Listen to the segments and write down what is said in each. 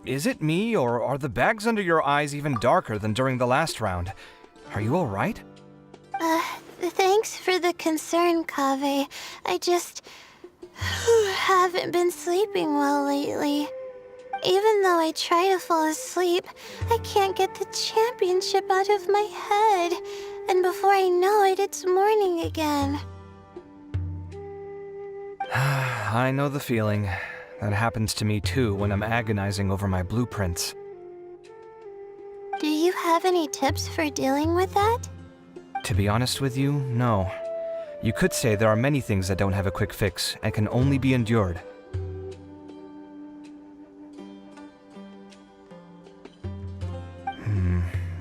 Is it me, or are the bags under your eyes even darker than during the last round? Are you alright? Thanks for the concern, Kaveh. I just haven't been sleeping well lately. Even though I try to fall asleep, I can't get the championship out of my head. And before I know it, it's morning again. I know the feeling. That happens to me too when I'm agonizing over my blueprints. Do you have any tips for dealing with that? To be honest with you, no. You could say there are many things that don't have a quick fix and can only be endured.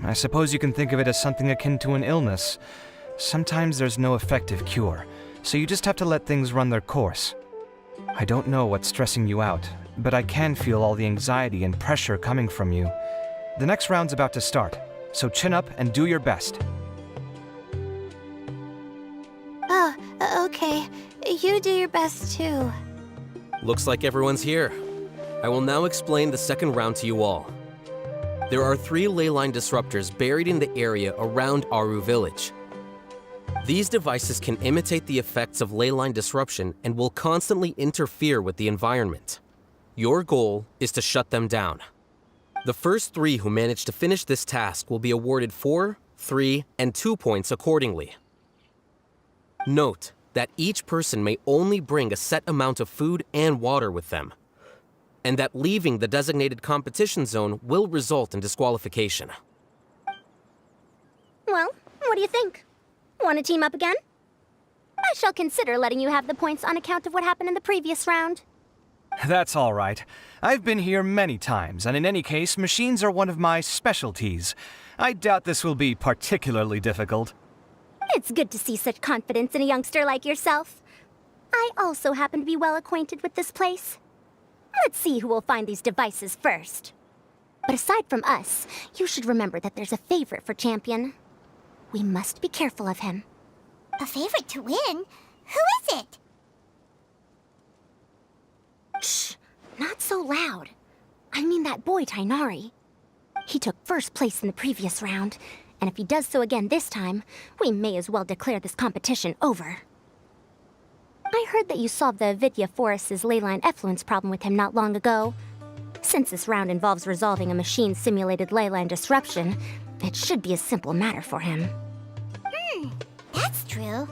I suppose you can think of it as something akin to an illness. Sometimes there's no effective cure, so you just have to let things run their course. I don't know what's stressing you out, but I can feel all the anxiety and pressure coming from you. The next round's about to start, so chin up and do your best. Oh, okay. You do your best too. Looks like everyone's here. I will now explain the second round to you all. There are 3 ley line disruptors buried in the area around Aru Village. These devices can imitate the effects of ley line disruption and will constantly interfere with the environment. Your goal is to shut them down. The first 3 who manage to finish this task will be awarded 4, 3, and 2 points accordingly. Note that each person may only bring a set amount of food and water with them, and that leaving the designated competition zone will result in disqualification. Well, what do you think? Want to team up again? I shall consider letting you have the points on account of what happened in the previous round. That's all right. I've been here many times, and in any case, machines are one of my specialties. I doubt this will be particularly difficult. It's good to see such confidence in a youngster like yourself. I also happen to be well acquainted with this place. Let's see who will find these devices first. But aside from us, you should remember that there's a favorite for Champion. We must be careful of him. A favorite to win? Who is it? Shh! Not so loud. I mean that boy, Tainari. He took first place in the previous round, and if he does so again this time, we may as well declare this competition over. I heard that you solved the Avidya Forest's leyline effluence problem with him not long ago. Since this round involves resolving a machine-simulated leyline disruption, it should be a simple matter for him. That's true.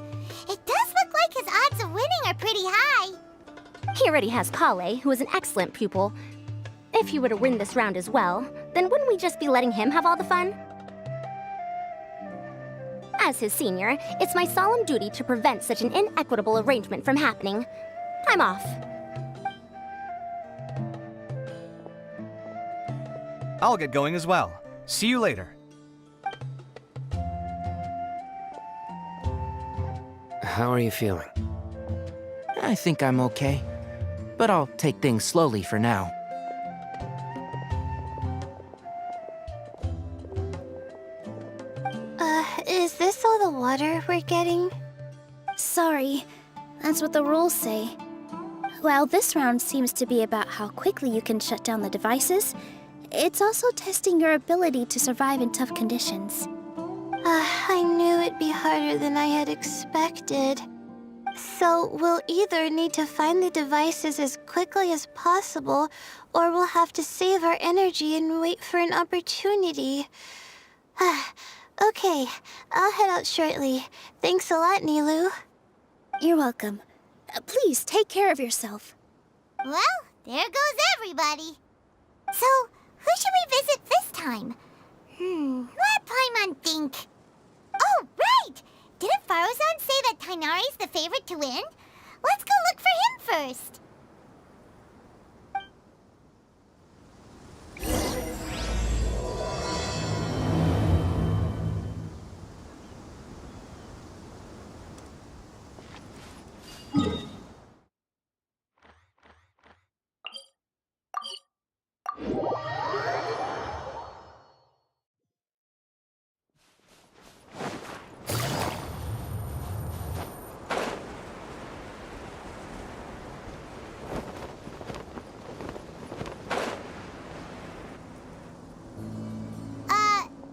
It does look like his odds of winning are pretty high. He already has Kale, who is an excellent pupil. If he were to win this round as well, then wouldn't we just be letting him have all the fun? As his senior, it's my solemn duty to prevent such an inequitable arrangement from happening. I'm off. I'll get going as well. See you later. How are you feeling? I think I'm okay, but I'll take things slowly for now. Is this all the water we're getting? Sorry, that's what the rules say. While this round seems to be about how quickly you can shut down the devices, it's also testing your ability to survive in tough conditions. I knew it'd be harder than I had expected. So we'll either need to find the devices as quickly as possible, or we'll have to save our energy and wait for an opportunity. Okay, I'll head out shortly. Thanks a lot, Nilu. You're welcome. Please take care of yourself. Well, there goes everybody. So, who should we visit this time? Let Paimon think. Oh, right! Didn't Faruzan say that Tainari's the favorite to win? Let's go look for him first.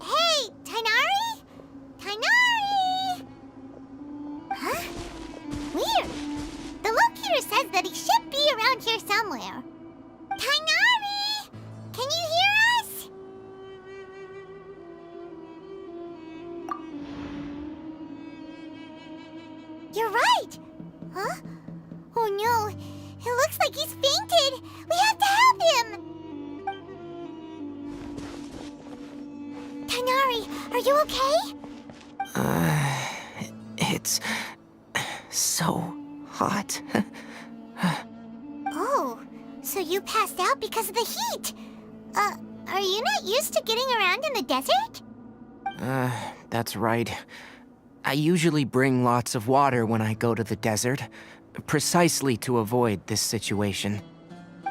Hey, Tainari? Tainari! Huh? Weird. The locator says that he should be around here somewhere. Tainari! Can you hear us? You're right! Huh? Oh no, it looks like he's fainted! We have to help him! Tainari, are you okay? It's so hot. Oh, so you passed out because of the heat? Are you not used to getting around in the desert? That's right. I usually bring lots of water when I go to the desert, precisely to avoid this situation.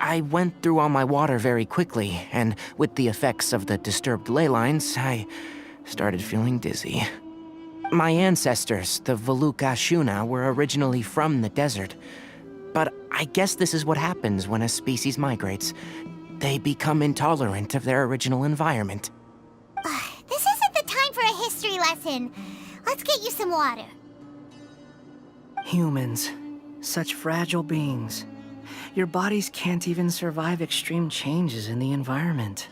I went through all my water very quickly, and with the effects of the disturbed ley lines, I started feeling dizzy. My ancestors, the Valukashuna, were originally from the desert. But I guess this is what happens when a species migrates. They become intolerant of their original environment. This isn't the time for a history lesson. Let's get you some water. Humans. Such fragile beings. Your bodies can't even survive extreme changes in the environment.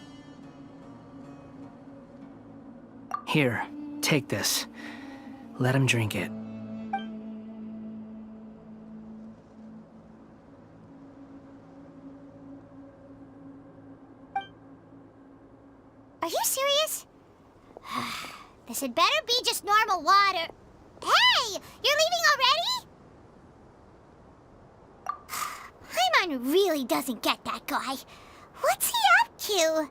Here, take this. Let him drink it. Are you serious? This had better be just normal water. Hey! You're leaving already? Paimon really doesn't get that guy. What's he up to?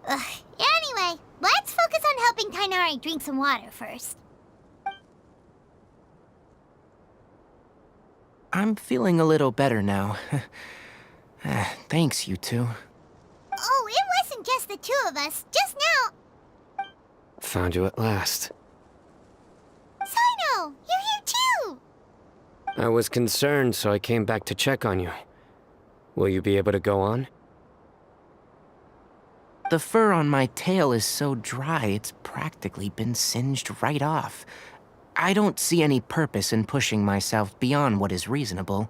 Anyway, let's focus on helping Tainari drink some water first. I'm feeling a little better now. Thanks, you two. Oh, it wasn't just the two of us. Just now. Found you at last. Sino, you're here too. I was concerned, so I came back to check on you. Will you be able to go on? The fur on my tail is so dry, it's practically been singed right off. I don't see any purpose in pushing myself beyond what is reasonable.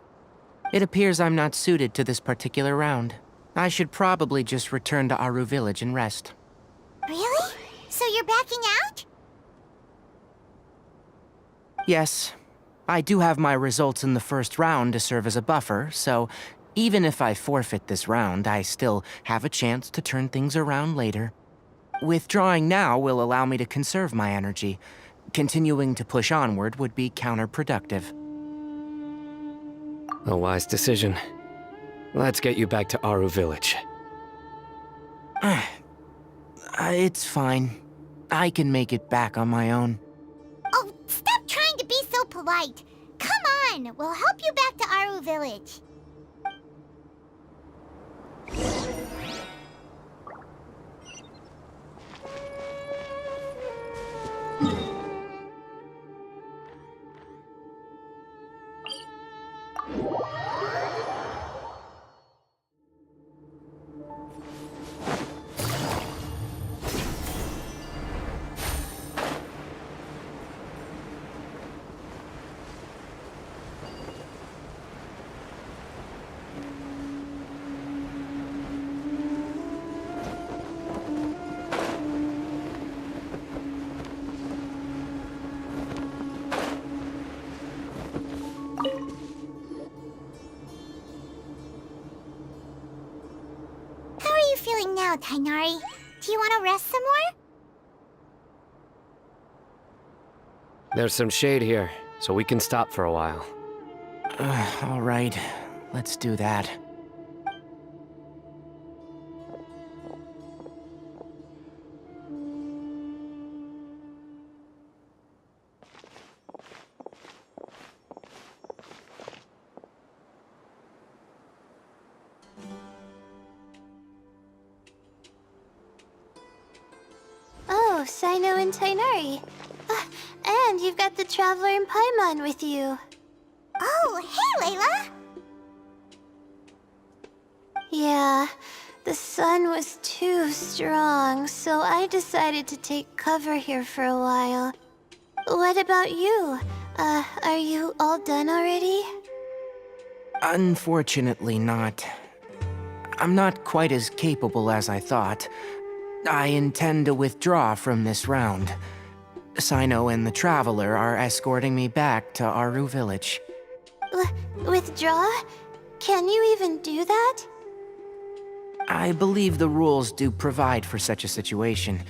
It appears I'm not suited to this particular round. I should probably just return to Aru Village and rest. Really? So you're backing out? Yes. I do have my results in the first round to serve as a buffer, so even if I forfeit this round, I still have a chance to turn things around later. Withdrawing now will allow me to conserve my energy. Continuing to push onward would be counterproductive. A wise decision. Let's get you back to Aru Village. It's fine. I can make it back on my own. Oh, stop trying to be so polite. Come on, we'll help you back to Aru Village. Feeling now, Tainari? Do you want to rest some There's some shade here, so we can stop for a while. All right, let's do that. Oh, Sino and Tainari. And you've got the Traveler and Paimon with you. Oh, hey, Layla! Yeah, the sun was too strong, so I decided to take cover here for a while. What about you? Are you all done already? Unfortunately not. I'm not quite as capable as I thought. I intend to withdraw from this round. Sino and the Traveler are escorting me back to Aru Village. Withdraw? Can you even do that? I believe the rules do provide for such a situation.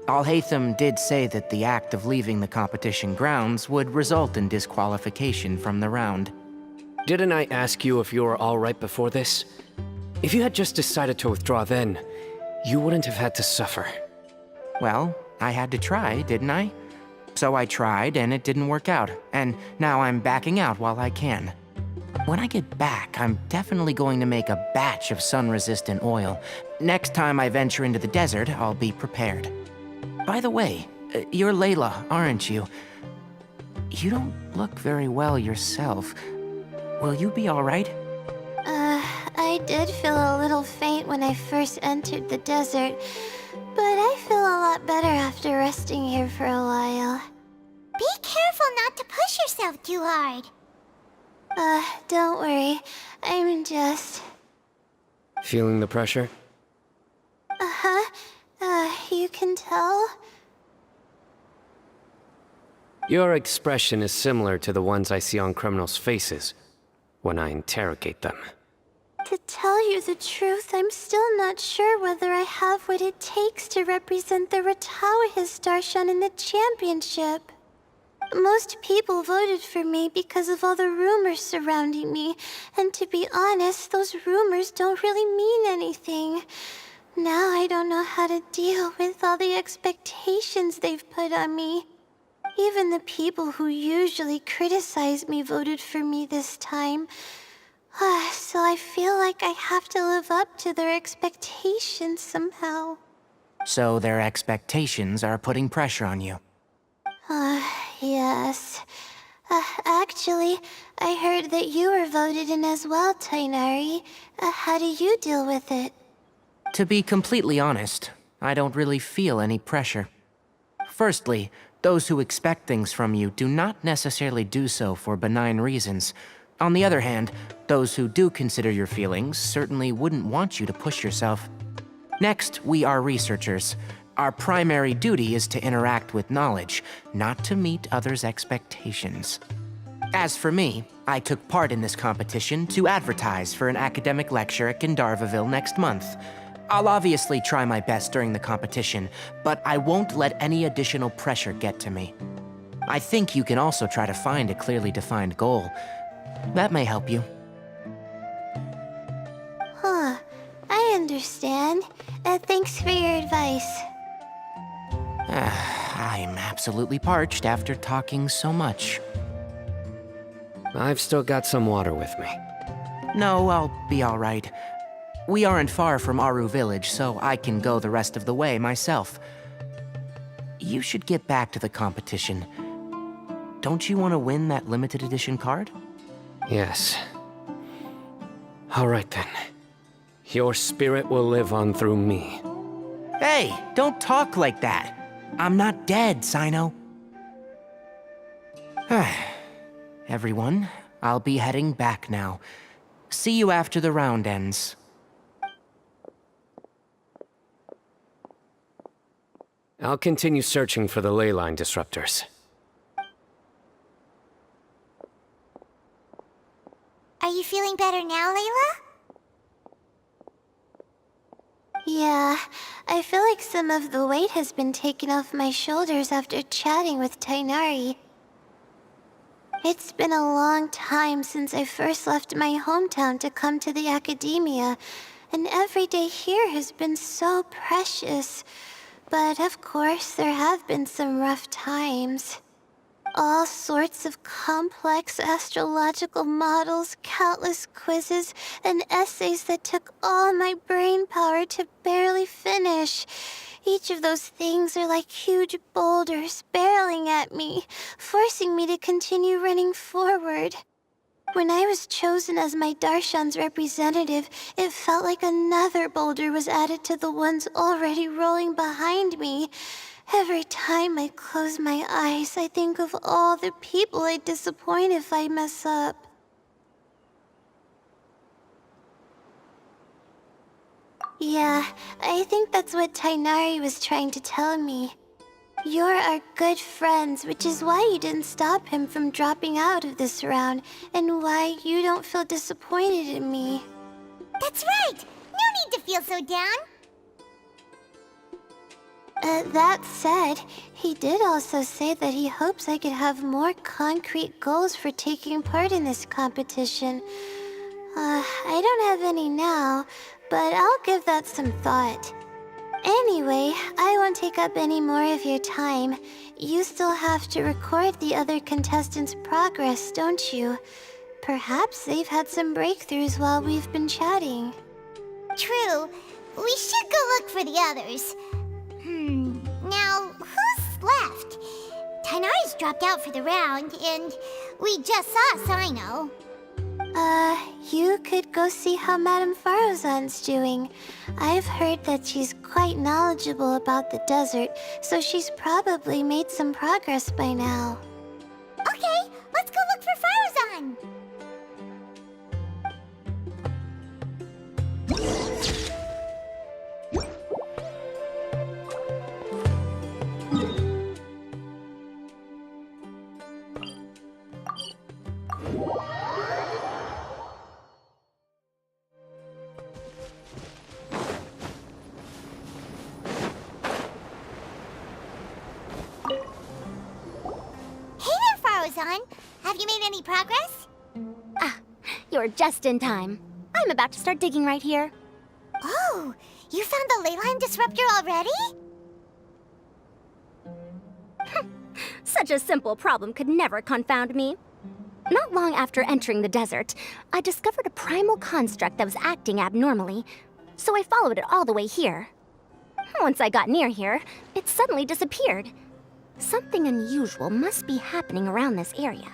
Alhaitham did say that the act of leaving the competition grounds would result in disqualification from the round. Didn't I ask you if you were all right before this? If you had just decided to withdraw then, you wouldn't have had to suffer. Well, I had to try, didn't I? So I tried, and it didn't work out, and now I'm backing out while I can. When I get back, I'm definitely going to make a batch of sun-resistant oil. Next time I venture into the desert, I'll be prepared. By the way, you're Layla, aren't you? You don't look very well yourself. Will you be all right? I did feel a little faint when I first entered the desert, but I feel a lot better after resting here for a while. Be careful not to push yourself too hard. Don't worry. I'm just... Feeling the pressure? You can tell? Your expression is similar to the ones I see on criminals' faces when I interrogate them. To tell you the truth, I'm still not sure whether I have what it takes to represent the Ratawa Darshan in the championship. Most people voted for me because of all the rumors surrounding me, and to be honest, those rumors don't really mean anything. Now I don't know how to deal with all the expectations they've put on me. Even the people who usually criticize me voted for me this time. So I feel like I have to live up to their expectations somehow. So their expectations are putting pressure on you. Yes. Actually, I heard that you were voted in as well, Tainari. How do you deal with it? To be completely honest, I don't really feel any pressure. Firstly, those who expect things from you do not necessarily do so for benign reasons. On the other hand, those who do consider your feelings certainly wouldn't want you to push yourself. Next, we are researchers. Our primary duty is to interact with knowledge, not to meet others' expectations. As for me, I took part in this competition to advertise for an academic lecture at Gandharvaville next month. I'll obviously try my best during the competition, but I won't let any additional pressure get to me. I think you can also try to find a clearly defined goal. That may help you. I understand. Thanks for your advice. I'm absolutely parched after talking so much. I've still got some water with me. No, I'll be all right. We aren't far from Aru Village, so I can go the rest of the way myself. You should get back to the competition. Don't you want to win that limited edition card? Yes. All right then. Your spirit will live on through me. Hey, don't talk like that. I'm not dead, Sino. Everyone, I'll be heading back now. See you after the round ends. I'll continue searching for the ley line disruptors. Are you feeling better now, Layla? Yeah, I feel like some of the weight has been taken off my shoulders after chatting with Tainari. It's been a long time since I first left my hometown to come to the academia, and every day here has been so precious. But of course, there have been some rough times. All sorts of complex astrological models, countless quizzes, and essays that took all my brain power to barely finish. Each of those things are like huge boulders barreling at me, forcing me to continue running forward. When I was chosen as my Darshan's representative, it felt like another boulder was added to the ones already rolling behind me. Every time I close my eyes, I think of all the people I'd disappoint if I mess up. Yeah, I think that's what Tainari was trying to tell me. You're our good friends, which is why you didn't stop him from dropping out of this round, and why you don't feel disappointed in me. That's right! No need to feel so down! That said, he did also say that he hopes I could have more concrete goals for taking part in this competition. I don't have any now, but I'll give that some thought. Anyway, I won't take up any more of your time. You still have to record the other contestants' progress, don't you? Perhaps they've had some breakthroughs while we've been chatting. True. We should go look for the others. Now, who's left? Tainari's dropped out for the round, and we just saw Sino. You could go see how Madame Farozan's doing. I've heard that she's quite knowledgeable about the desert, so she's probably made some progress by now. Okay, let's go look for Farozan. Have you made any progress? You're just in time. I'm about to start digging right here. Oh, you found the leyline disruptor already? Such a simple problem could never confound me. Not long after entering the desert, I discovered a primal construct that was acting abnormally, so I followed it all the way here. Once I got near here, it suddenly disappeared. Something unusual must be happening around this area.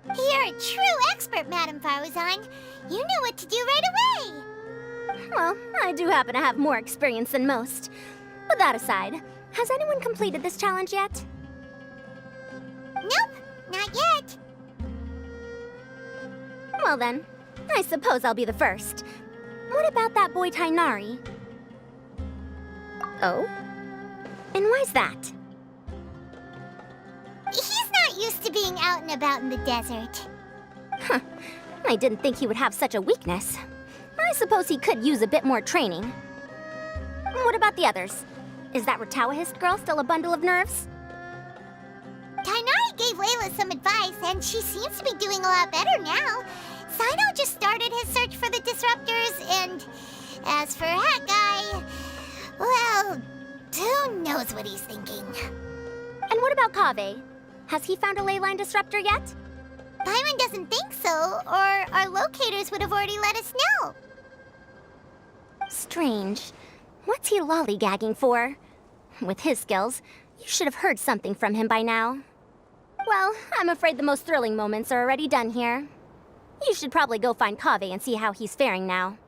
You're a true expert, Madame Farozan. You knew what to do right away. Well, I do happen to have more experience than most. But that aside, has anyone completed this challenge yet? Nope, not yet. Well then, I suppose I'll be the first. What about that boy Tainari? Oh? And why's that? He's not used to being out and about in the desert. Huh. I didn't think he would have such a weakness. I suppose he could use a bit more training. What about the others? Is that Ratawahist girl still a bundle of nerves? Tainari gave Layla some advice, and she seems to be doing a lot better now. Sino just started his search for the disruptors, and as for Hat Guy, well, who knows what he's thinking. And what about Kaveh? Has he found a leyline disruptor yet? Paimon doesn't think so, or our locators would have already let us know. Strange. What's he lollygagging for? With his skills, you should have heard something from him by now. Well, I'm afraid the most thrilling moments are already done here. You should probably go find Kaveh and see how he's faring now.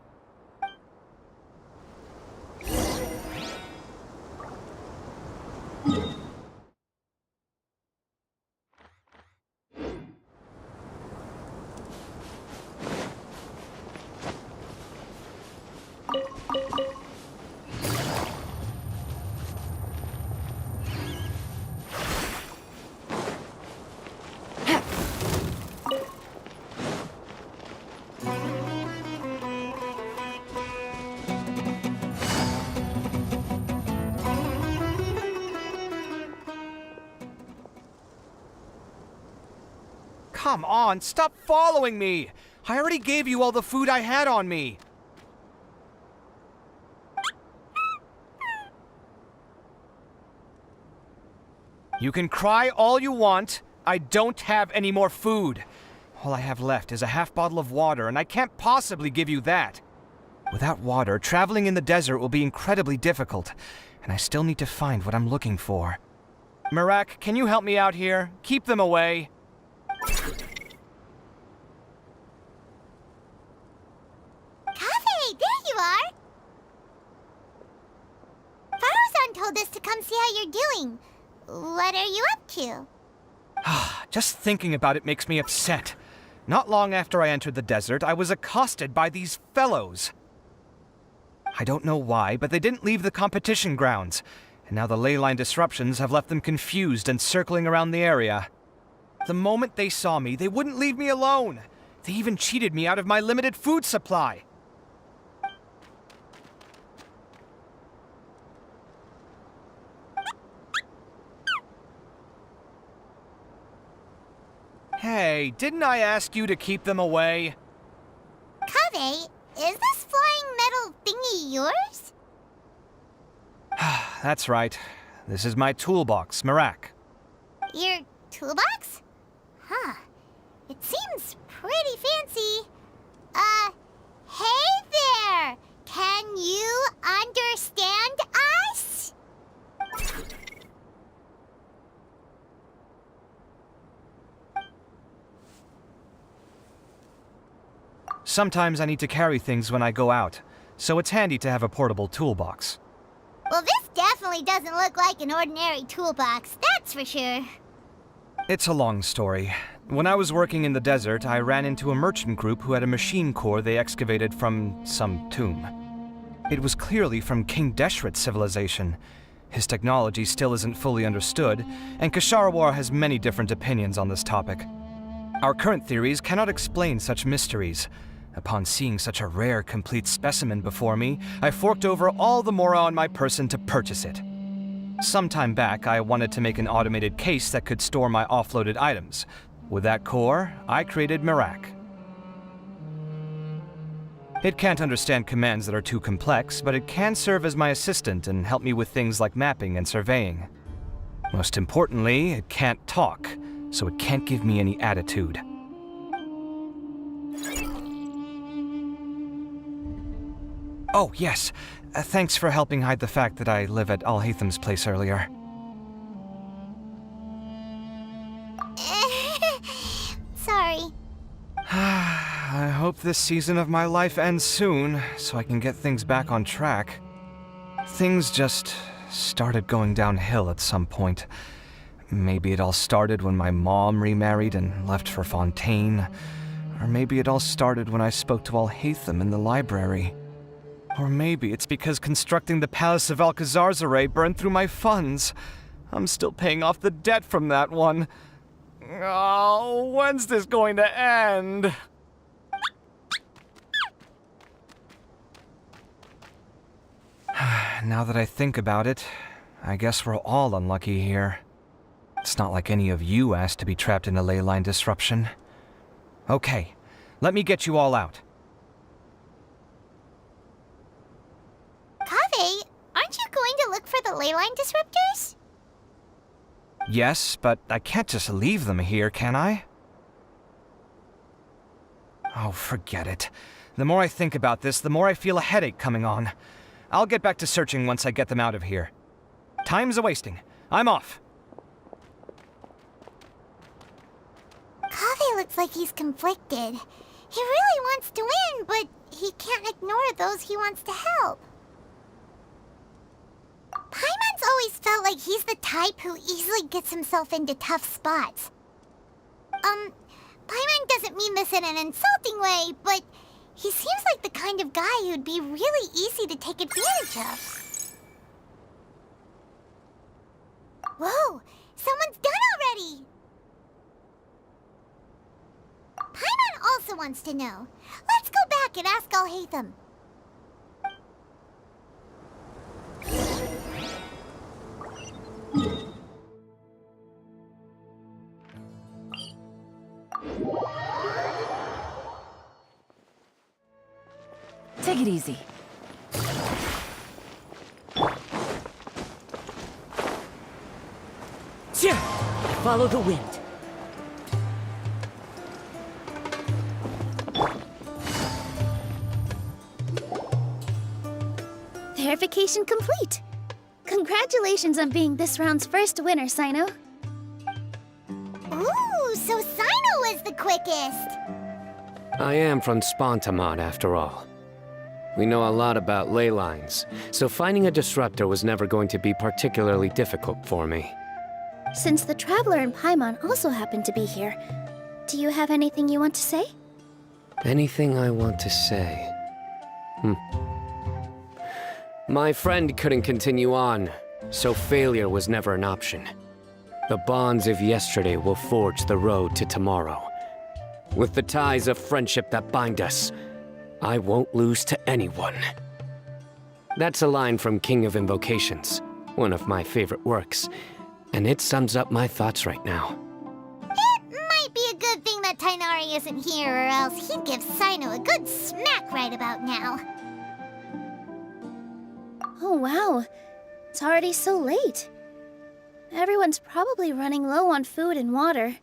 Come on, stop following me! I already gave you all the food I had on me. You can cry all you want. I don't have any more food. All I have left is a half bottle of water, and I can't possibly give you that. Without water, traveling in the desert will be incredibly difficult, and I still need to find what I'm looking for. Merak, can you help me out here? Keep them away. Kaveh, there you are! Farazan told us to come see how you're doing. What are you up to? Just thinking about it makes me upset. Not long after I entered the desert, I was accosted by these fellows. I don't know why, but they didn't leave the competition grounds, and now the ley line disruptions have left them confused and circling around the area. The moment they saw me, they wouldn't leave me alone. They even cheated me out of my limited food supply. Hey, didn't I ask you to keep them away? Kaveh, is this flying metal thingy yours? That's right. This is my toolbox, Merak. Your toolbox? Huh. It seems pretty fancy. Hey there! Can you understand us? Sometimes I need to carry things when I go out, so it's handy to have a portable toolbox. Well, this definitely doesn't look like an ordinary toolbox, that's for sure. It's a long story. When I was working in the desert, I ran into a merchant group who had a machine core they excavated from some tomb. It was clearly from King Deshret's civilization. His technology still isn't fully understood, and Kasharawar has many different opinions on this topic. Our current theories cannot explain such mysteries. Upon seeing such a rare, complete specimen before me, I forked over all the mora on my person to purchase it. Some time back, I wanted to make an automated case that could store my offloaded items. With that core, I created Merak. It can't understand commands that are too complex, but it can serve as my assistant and help me with things like mapping and surveying. Most importantly, it can't talk, so it can't give me any attitude. Oh, yes. Thanks for helping hide the fact that I live at Al-Haytham's place earlier. Sorry. I hope this season of my life ends soon, so I can get things back on track. Things just started going downhill at some point. Maybe it all started when my mom remarried and left for Fontaine. Or maybe it all started when I spoke to Al-Haytham in the library. Or maybe it's because constructing the Palace of Alcazar's burned through my funds. I'm still paying off the debt from that one. Oh, when's this going to end? Now that I think about it, I guess we're all unlucky here. It's not like any of you asked to be trapped in a ley line disruption. Okay, let me get you all out. Kaveh, aren't you going to look for the ley line disruptors? Yes, but I can't just leave them here, can I? Oh, forget it. The more I think about this, the more I feel a headache coming on. I'll get back to searching once I get them out of here. Time's a-wasting. I'm off. Kaveh looks like he's conflicted. He really wants to win, but he can't ignore those he wants to help. Paimon's always felt like he's the type who easily gets himself into tough spots. Paimon doesn't mean this in an insulting way, but he seems like the kind of guy who'd be really easy to take advantage of. Whoa! Someone's done already! Paimon also wants to know. Let's go back and ask Al-Haytham. Take it easy. Follow the wind. Verification complete. Congratulations on being this round's first winner, Sino. Ooh, so Sino was the quickest. I am from Spontamod, after all. We know a lot about ley lines, so finding a disruptor was never going to be particularly difficult for me. Since the Traveler and Paimon also happen to be here, do you have anything you want to say? Anything I want to say? My friend couldn't continue on, so failure was never an option. The bonds of yesterday will forge the road to tomorrow. With the ties of friendship that bind us, I won't lose to anyone. That's a line from King of Invocations, one of my favorite works, and it sums up my thoughts right now. It might be a good thing that Tainari isn't here, or else he'd give Sino a good smack right about now. Oh wow, it's already so late. Everyone's probably running low on food and water.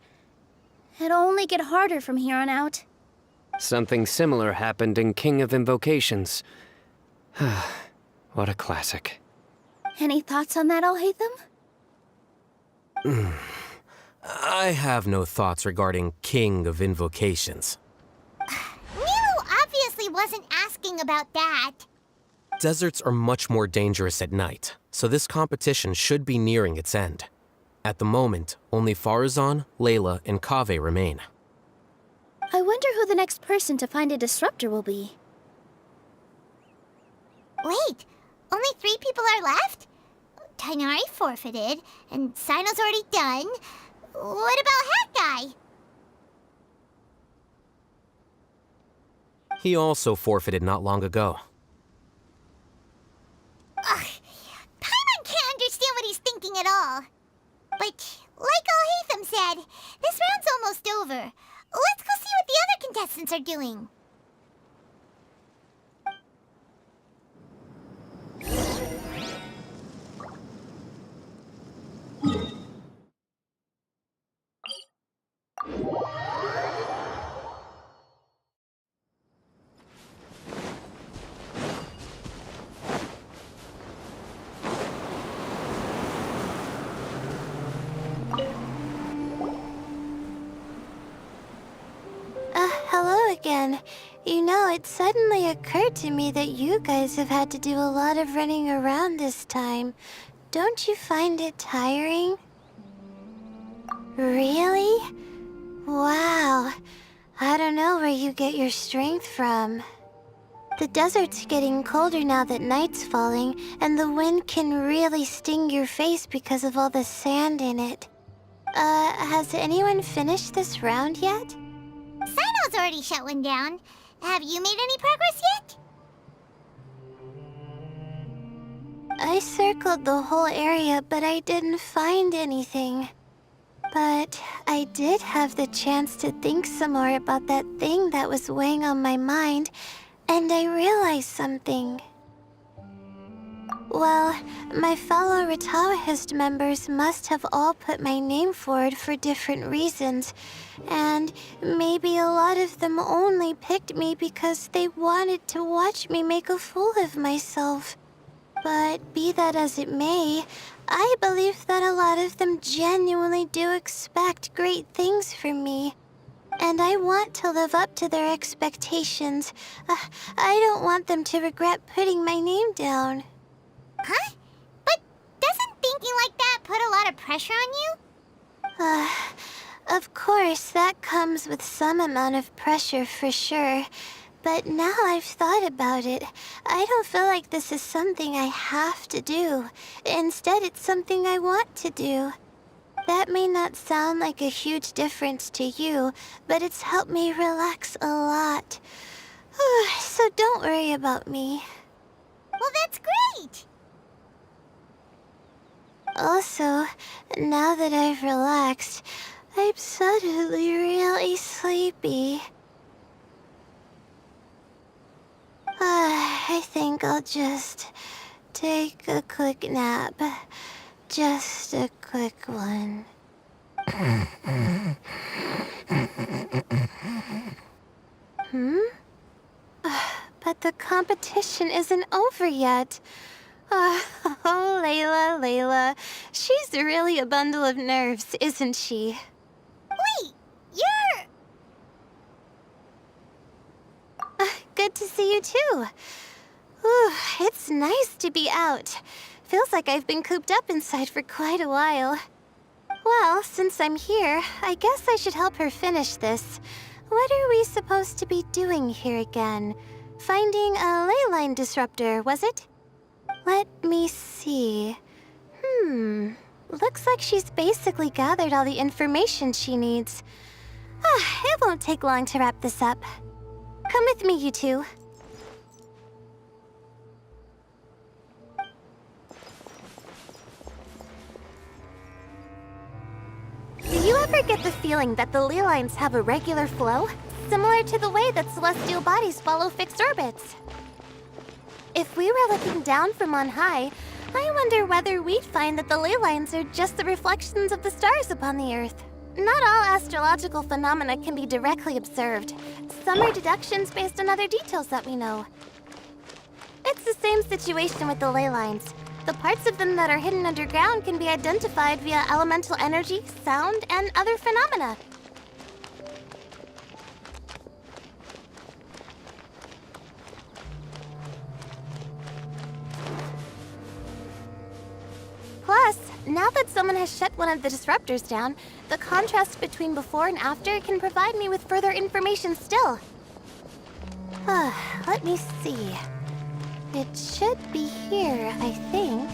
It'll only get harder from here on out. Something similar happened in King of Invocations. What a classic. Any thoughts on that, Alhaitham? I have no thoughts regarding King of Invocations. Milu obviously wasn't asking about that. Deserts are much more dangerous at night, so this competition should be nearing its end. At the moment, only Farazan, Layla, and Kaveh remain. I wonder who the next person to find a disruptor will be. Wait, only 3 people are left? Tainari forfeited, and Sino's already done. What about Hat Guy? He also forfeited not long ago. Ugh, Paimon can't understand what he's thinking at all. But, like Alhaitham said, this round's almost over. Let's go see what the other contestants are doing. Hello again. You know, it suddenly occurred to me that you guys have had to do a lot of running around this time. Don't you find it tiring? Really? Wow. I don't know where you get your strength from. The desert's getting colder now that night's falling, and the wind can really sting your face because of all the sand in it. Has anyone finished this round yet? Sino's already shut one down. Have you made any progress yet? I circled the whole area, but I didn't find anything. But I did have the chance to think some more about that thing that was weighing on my mind, and I realized something. Well, my fellow Retawahist members must have all put my name forward for different reasons, and maybe a lot of them only picked me because they wanted to watch me make a fool of myself. But be that as it may, I believe that a lot of them genuinely do expect great things from me. And I want to live up to their expectations. I don't want them to regret putting my name down. Huh? But doesn't thinking like that put a lot of pressure on you? Of course, that comes with some amount of pressure for sure. But now I've thought about it, I don't feel like this is something I have to do. Instead, it's something I want to do. That may not sound like a huge difference to you, but it's helped me relax a lot. So don't worry about me. Well, that's great! Also, now that I've relaxed, I'm suddenly really sleepy. I think I'll just take a quick nap. Just a quick one. But the competition isn't over yet. Oh, Layla. She's really a bundle of nerves, isn't she? Wait, you're... Good to see you too. Ooh, it's nice to be out. Feels like I've been cooped up inside for quite a while. Well, since I'm here, I guess I should help her finish this. What are we supposed to be doing here again? Finding a ley line disruptor, was it? Let me see. Looks like she's basically gathered all the information she needs. It won't take long to wrap this up. Come with me, you two. Do you ever get the feeling that the ley lines have a regular flow? Similar to the way that celestial bodies follow fixed orbits. If we were looking down from on high, I wonder whether we'd find that the ley lines are just the reflections of the stars upon the Earth. Not all astrological phenomena can be directly observed. Some are deductions based on other details that we know. It's the same situation with the ley lines. The parts of them that are hidden underground can be identified via elemental energy, sound, and other phenomena. Plus, now that someone has shut one of the disruptors down, the contrast between before and after can provide me with further information still. Let me see. It should be here, I think.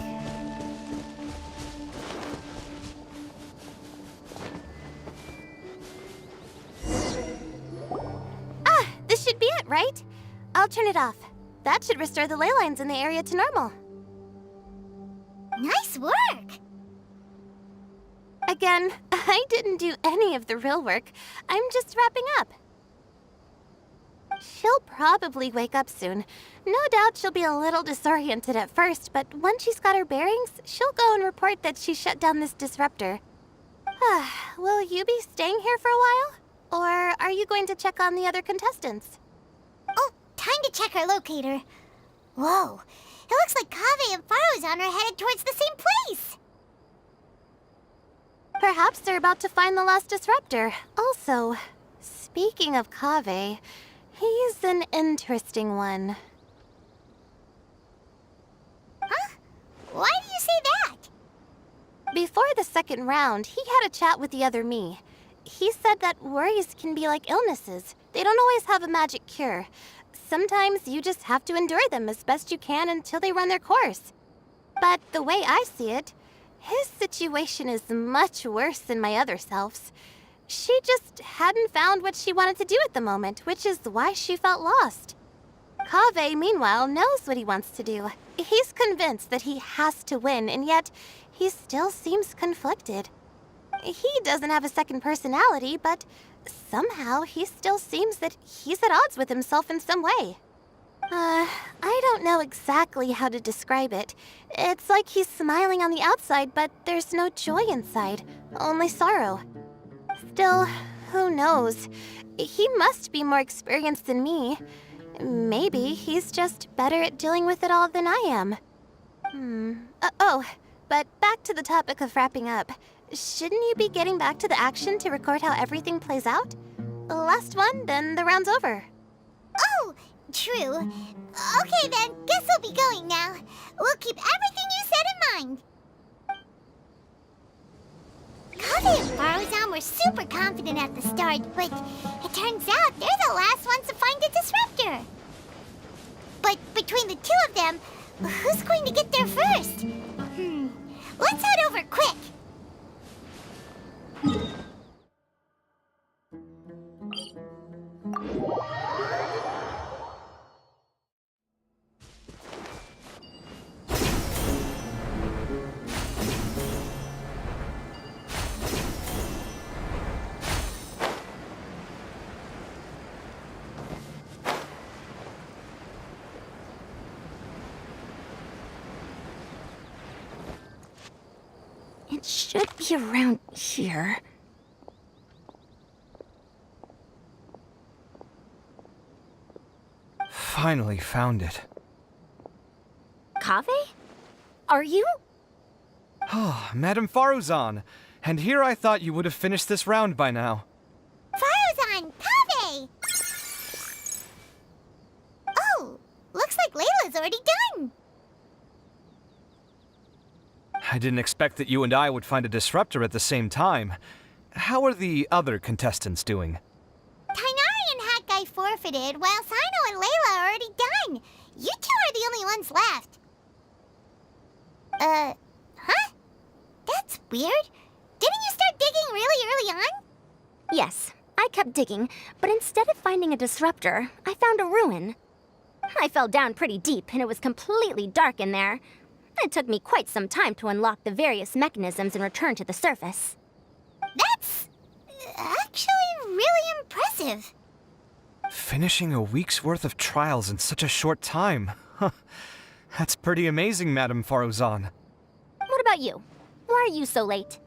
This should be it, right? I'll turn it off. That should restore the ley lines in the area to normal. Nice work! Again, I didn't do any of the real work. I'm just wrapping up. She'll probably wake up soon. No doubt she'll be a little disoriented at first, but once she's got her bearings, she'll go and report that she shut down this disruptor. Will you be staying here for a while? Or are you going to check on the other contestants? Oh, time to check our locator. Whoa, it looks like Kaveh and Faruzan are headed towards the same place. Perhaps they're about to find the last disruptor. Also, speaking of Kaveh, he's an interesting one. Huh? Why do you say that? Before the second round, he had a chat with the other me. He said that worries can be like illnesses. They don't always have a magic cure. Sometimes you just have to endure them as best you can until they run their course. But the way I see it, his situation is much worse than my other self's. She just hadn't found what she wanted to do at the moment, which is why she felt lost. Kaveh, meanwhile, knows what he wants to do. He's convinced that he has to win, and yet he still seems conflicted. He doesn't have a second personality, but somehow he still seems that he's at odds with himself in some way. I don't know exactly how to describe it. It's like he's smiling on the outside, but there's no joy inside, only sorrow. Still, who knows? He must be more experienced than me. Maybe he's just better at dealing with it all than I am. But back to the topic of wrapping up. Shouldn't you be getting back to the action to record how everything plays out? Last one, then the round's over. Oh, true. Okay then, guess we'll be going now. We'll keep everything you said in mind. Kaveh and Faruzan were super confident at the start, but it turns out they're the last ones to find the disruptor. But between the two of them, who's going to get there first? Let's head over quick. should be around here. Finally found it. Kaveh? Are you? Oh, Madame Faruzan. And here I thought you would have finished this round by now. Faruzan, Kaveh! Oh, looks like Layla's already done. I didn't expect that you and I would find a disruptor at the same time. How are the other contestants doing? Tainari and Hat Guy forfeited, while Sino and Layla are already done. You two are the only ones left. Huh? That's weird. Didn't you start digging really early on? Yes, I kept digging, but instead of finding a disruptor, I found a ruin. I fell down pretty deep, and it was completely dark in there. It took me quite some time to unlock the various mechanisms and return to the surface. That's actually really impressive. Finishing a week's worth of trials in such a short time. Huh. That's pretty amazing, Madame Faruzan. What about you? Why are you so late?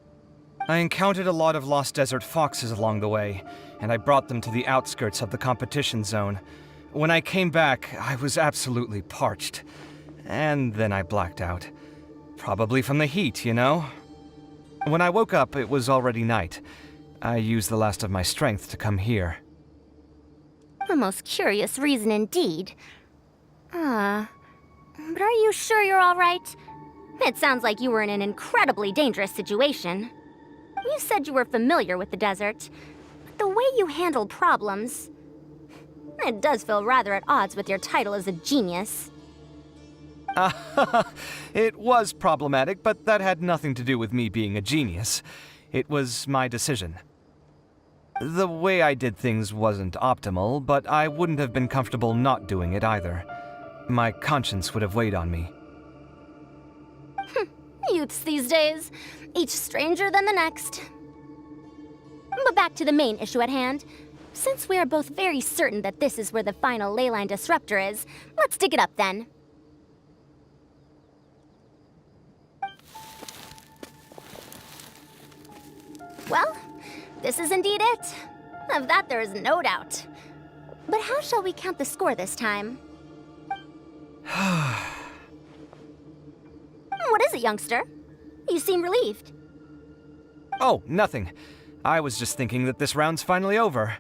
I encountered a lot of lost desert foxes along the way, and I brought them to the outskirts of the competition zone. When I came back, I was absolutely parched. And then I blacked out. Probably from the heat, you know? When I woke up, it was already night. I used the last of my strength to come here. A most curious reason indeed. But are you sure you're all right? It sounds like you were in an incredibly dangerous situation. You said you were familiar with the desert, but the way you handle problems... It does feel rather at odds with your title as a genius. It was problematic, but that had nothing to do with me being a genius. It was my decision. The way I did things wasn't optimal, but I wouldn't have been comfortable not doing it either. My conscience would have weighed on me. Youths these days, each stranger than the next. But back to the main issue at hand. Since we are both very certain that this is where the final leyline disruptor is, let's dig it up then. Well, this is indeed it. Of that there is no doubt. But how shall we count the score this time? What is it, youngster? You seem relieved. Oh, nothing. I was just thinking that this round's finally over.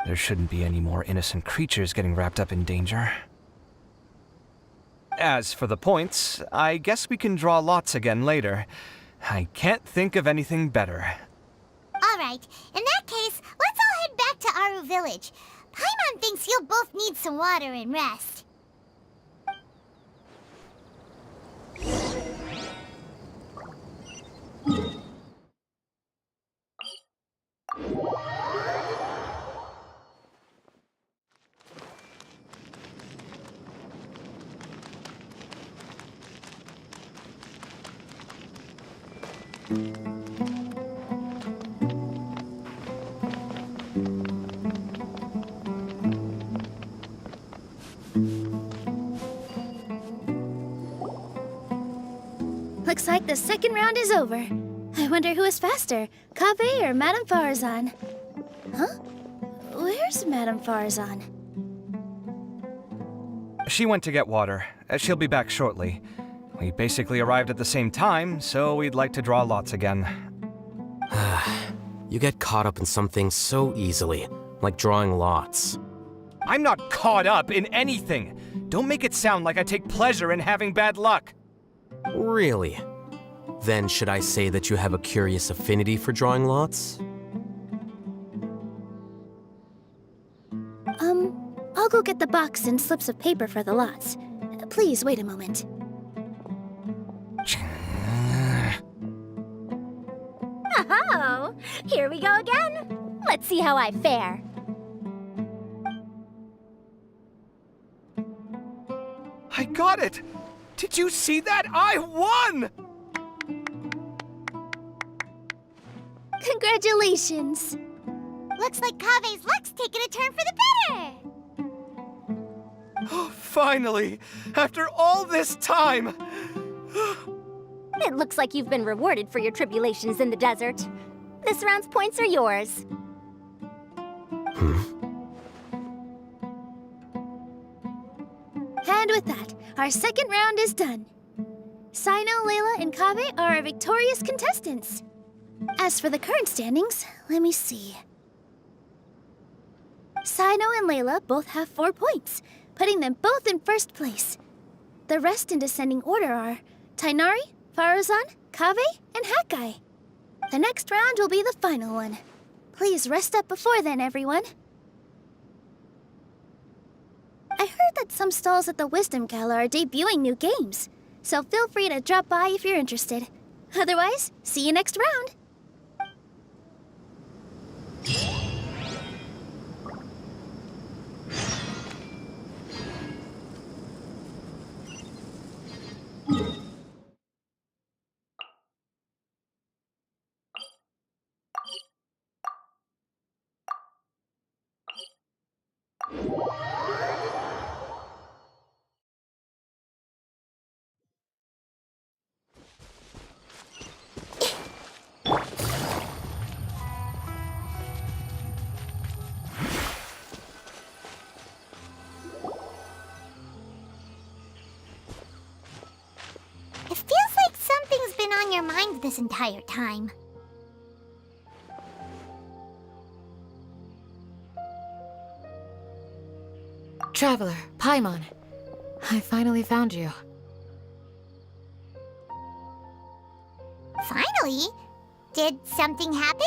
There shouldn't be any more innocent creatures getting wrapped up in danger. As for the points, I guess we can draw lots again later. I can't think of anything better. All right, in that case, let's all head back to Aru Village. Paimon thinks you'll both need some water and rest. Looks like the second round is over. I wonder who is faster, Kaveh or Madame Faruzan? Huh? Where's Madame Faruzan? She went to get water. She'll be back shortly. We basically arrived at the same time, so we'd like to draw lots again. You get caught up in something so easily, like drawing lots. I'm not caught up in anything! Don't make it sound like I take pleasure in having bad luck! Really? Then should I say that you have a curious affinity for drawing lots? I'll go get the box and slips of paper for the lots. Please wait a moment. Oh, here we go again. Let's see how I fare. I got it! Did you see that? I won! Congratulations! Looks like Kaveh's luck's taking a turn for the better. Oh, finally! After all this time! It looks like you've been rewarded for your tribulations in the desert. This round's points are yours. And with that, our second round is done. Sino, Layla, and Kabe are our victorious contestants. As for the current standings, let me see. Sino and Layla both have 4 points, putting them both in first place. The rest in descending order are Tainari, Faruzan, Kabe, and Hakai. The next round will be the final one. Please rest up before then, everyone. I heard that some stalls at the Wisdom Gala are debuting new games, so feel free to drop by if you're interested. Otherwise, see you next round! It feels like something's been on your mind this entire time. Traveler, Paimon. I finally found you. Finally? Did something happen?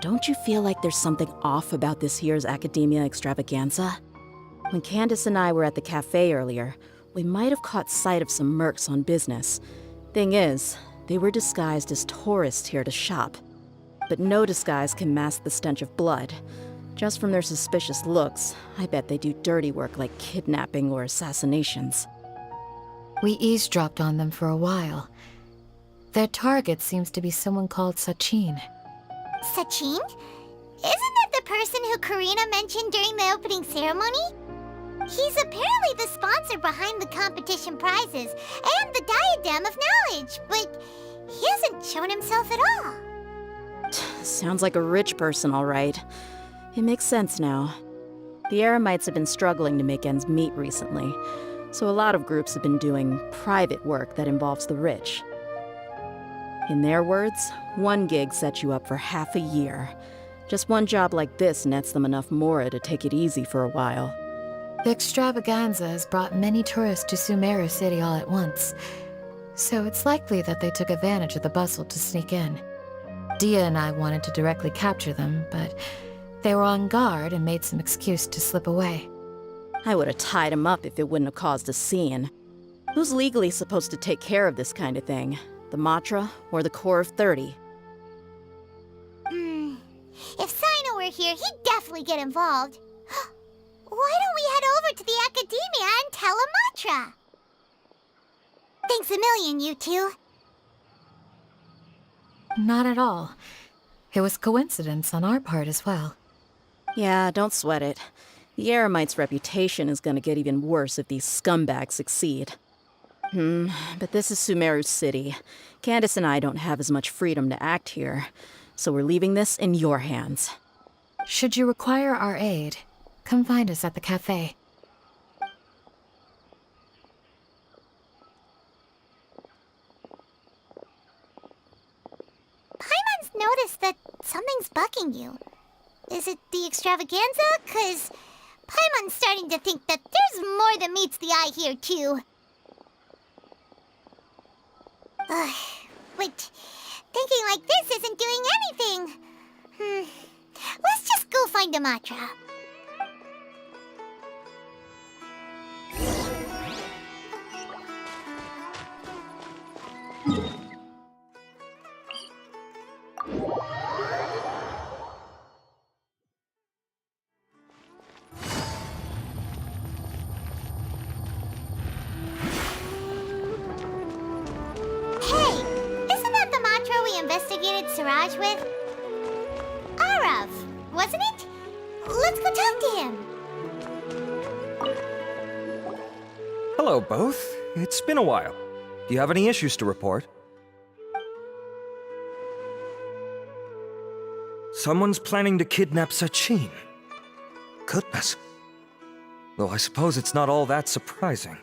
Don't you feel like there's something off about this year's Academia Extravaganza? When Candace and I were at the cafe earlier, we might have caught sight of some mercs on business. Thing is, they were disguised as tourists here to shop. But no disguise can mask the stench of blood. Just from their suspicious looks, I bet they do dirty work like kidnapping or assassinations. We eavesdropped on them for a while. Their target seems to be someone called Sachin. Sachin? Isn't that the person who Karina mentioned during the opening ceremony? He's apparently the sponsor behind the competition prizes and the Diadem of Knowledge, but he hasn't shown himself at all. Sounds like a rich person, all right. It makes sense now. The Eremites have been struggling to make ends meet recently, so a lot of groups have been doing private work that involves the rich. In their words, one gig sets you up for half a year. Just one job like this nets them enough mora to take it easy for a while. The extravaganza has brought many tourists to Sumeru City all at once, so it's likely that they took advantage of the bustle to sneak in. Dia and I wanted to directly capture them, but they were on guard and made some excuse to slip away. I would have tied him up if it wouldn't have caused a scene. Who's legally supposed to take care of this kind of thing? The Matra or the Corps of 30? If Sino were here, he'd definitely get involved. Why don't we head over to the Academia and tell Amatra? Thanks a million, you two. Not at all. It was coincidence on our part as well. Yeah, don't sweat it. The Eremites' reputation is gonna get even worse if these scumbags succeed. But this is Sumeru City. Candace and I don't have as much freedom to act here, so we're leaving this in your hands. Should you require our aid, come find us at the cafe. Paimon's noticed that something's bugging you. Is it the extravaganza? 'Cause Paimon's starting to think that there's more than meets the eye here, too. But thinking like this isn't doing anything. Let's just go find Amatra. Investigated Siraj with? Arav, wasn't it? Let's go talk to him. Hello, both. It's been a while. Do you have any issues to report? Someone's planning to kidnap Sachin. Goodness. Though I suppose it's not all that surprising.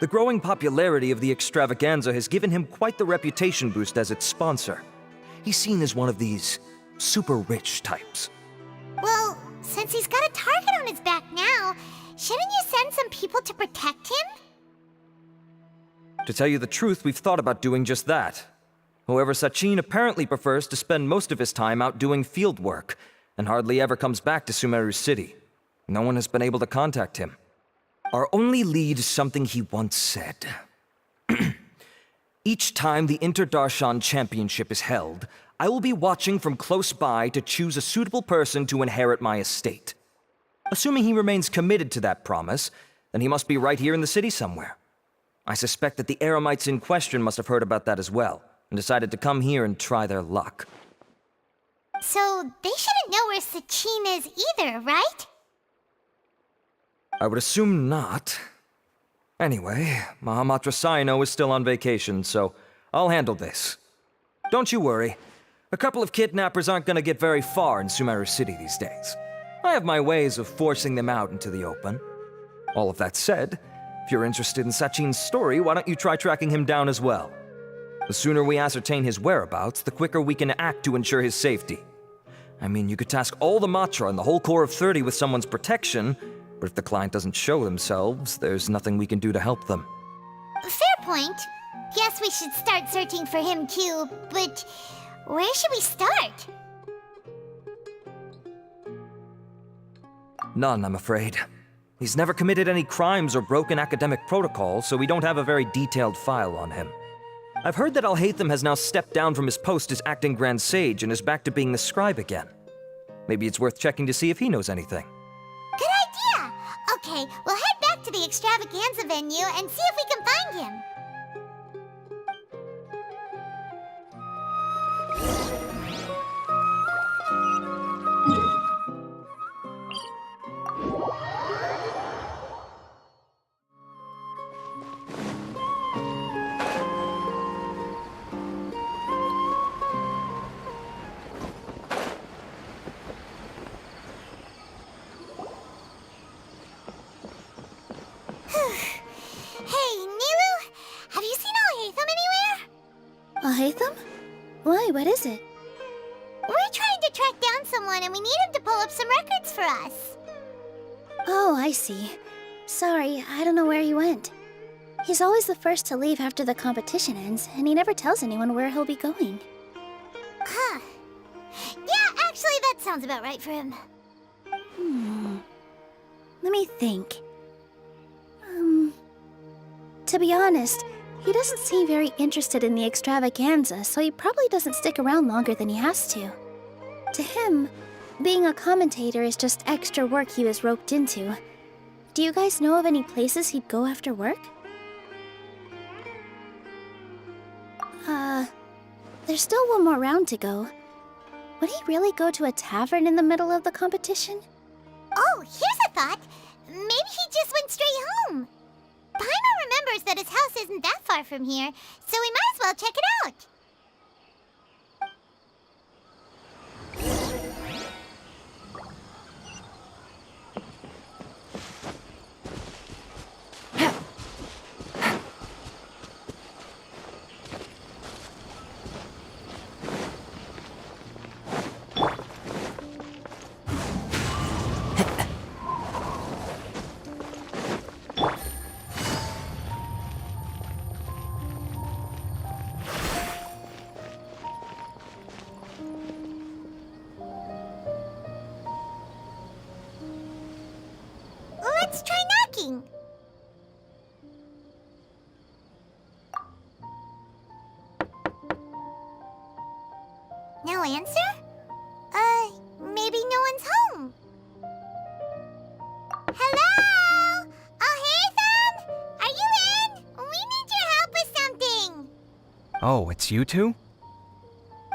The growing popularity of the extravaganza has given him quite the reputation boost as its sponsor. He's seen as one of these super rich types. Well, since he's got a target on his back now, shouldn't you send some people to protect him? To tell you the truth, we've thought about doing just that. However, Sachin apparently prefers to spend most of his time out doing field work, and hardly ever comes back to Sumeru City. No one has been able to contact him. Our only lead is something he once said. Each time the Inter-Darshan Championship is held, I will be watching from close by to choose a suitable person to inherit my estate. Assuming he remains committed to that promise, then he must be right here in the city somewhere. I suspect that the Eremites in question must have heard about that as well, and decided to come here and try their luck. So they shouldn't know where Sachin is either, right? I would assume not. Anyway, Mahamatra Saino is still on vacation, so I'll handle this. Don't you worry. A couple of kidnappers aren't gonna get very far in Sumeru City these days. I have my ways of forcing them out into the open. All of that said, if you're interested in Sachin's story, why don't you try tracking him down as well? The sooner we ascertain his whereabouts, the quicker we can act to ensure his safety. I mean, you could task all the Matra and the whole Corps of 30 with someone's protection, but if the client doesn't show themselves, there's nothing we can do to help them. Fair point. Guess we should start searching for him too, but where should we start? None, I'm afraid. He's never committed any crimes or broken academic protocol, so we don't have a very detailed file on him. I've heard that Alhaitham has now stepped down from his post as acting Grand Sage and is back to being the scribe again. Maybe it's worth checking to see if he knows anything. Good idea! Okay, we'll head back to the extravaganza venue and see if we can find him. Alhaitham? Why, what is it? We're trying to track down someone and we need him to pull up some records for us. Oh, I see. Sorry, I don't know where he went. He's always the first to leave after the competition ends, and he never tells anyone where he'll be going. Huh. Yeah, actually, that sounds about right for him. Let me think. To be honest, he doesn't seem very interested in the extravaganza, so he probably doesn't stick around longer than he has to. To him, being a commentator is just extra work he was roped into. Do you guys know of any places he'd go after work? There's still one more round to go. Would he really go to a tavern in the middle of the competition? Oh, here's a thought. Maybe he just went straight home. Paimon remembers that his house isn't that far from here, so we might as well check it out. Let's try knocking. No answer? Maybe no one's home. Hello? Alhaitham? Are you in? We need your help with something. Oh, it's you two?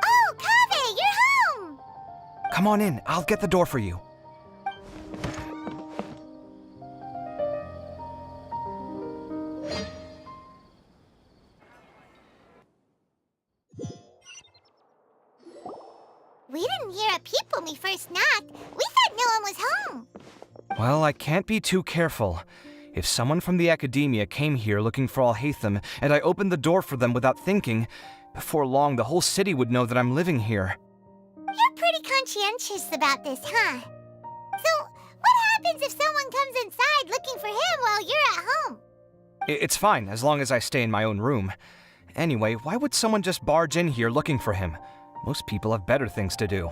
Oh, Kaveh, you're home! Come on in, I'll get the door for you. first knocked, we thought no one was home. Well, I can't be too careful. If someone from the academia came here looking for Alhaitham, and I opened the door for them without thinking, before long the whole city would know that I'm living here. You're pretty conscientious about this, huh? So, what happens if someone comes inside looking for him while you're at home? It's fine, as long as I stay in my own room. Anyway, why would someone just barge in here looking for him? Most people have better things to do.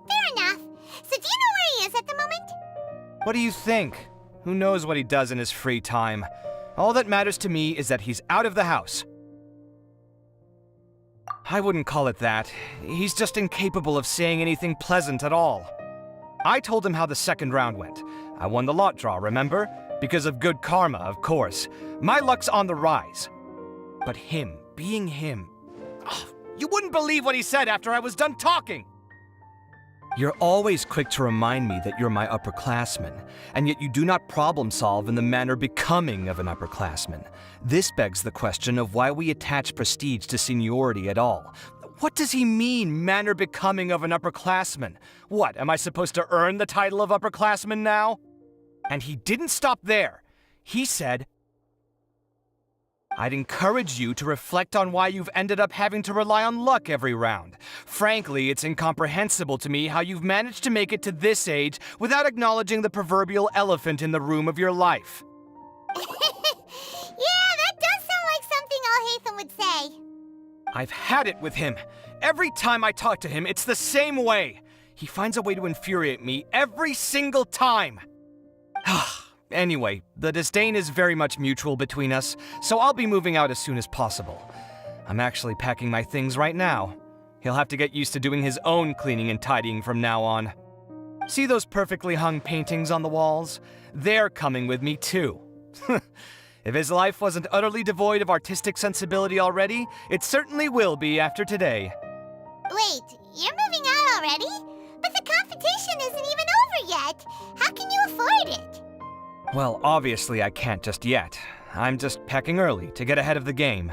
Fair enough. So do you know where he is at the moment? What do you think? Who knows what he does in his free time? All that matters to me is that he's out of the house. I wouldn't call it that. He's just incapable of saying anything pleasant at all. I told him how the second round went. I won the lot draw, remember? Because of good karma, of course. My luck's on the rise. But him, being him... Oh, you wouldn't believe what he said after I was done talking! You're always quick to remind me that you're my upperclassman, and yet you do not problem solve in the manner becoming of an upperclassman. This begs the question of why we attach prestige to seniority at all. What does he mean, manner becoming of an upperclassman? What, am I supposed to earn the title of upperclassman now? And he didn't stop there. He said, I'd encourage you to reflect on why you've ended up having to rely on luck every round. Frankly, it's incomprehensible to me how you've managed to make it to this age without acknowledging the proverbial elephant in the room of your life. Yeah, that does sound like something Alhaitham would say. I've had it with him. Every time I talk to him, it's the same way. He finds a way to infuriate me every single time. Anyway, the disdain is very much mutual between us, so I'll be moving out as soon as possible. I'm actually packing my things right now. He'll have to get used to doing his own cleaning and tidying from now on. See those perfectly hung paintings on the walls? They're coming with me too. If his life wasn't utterly devoid of artistic sensibility already, it certainly will be after today. Wait, you're moving out already? But the competition isn't even over yet. How can you afford it? Well, obviously I can't just yet. I'm just packing early to get ahead of the game.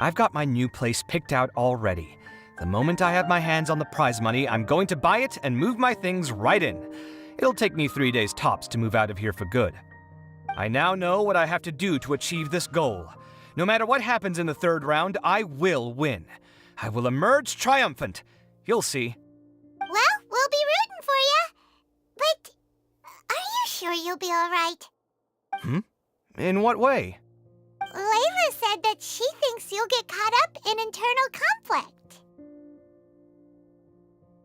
I've got my new place picked out already. The moment I have my hands on the prize money, I'm going to buy it and move my things right in. It'll take me 3 days tops to move out of here for good. I now know what I have to do to achieve this goal. No matter what happens in the third round, I will win. I will emerge triumphant. You'll see. Well, we'll be rooting for you. But are you sure you'll be all right? In what way? Layla said that she thinks you'll get caught up in internal conflict.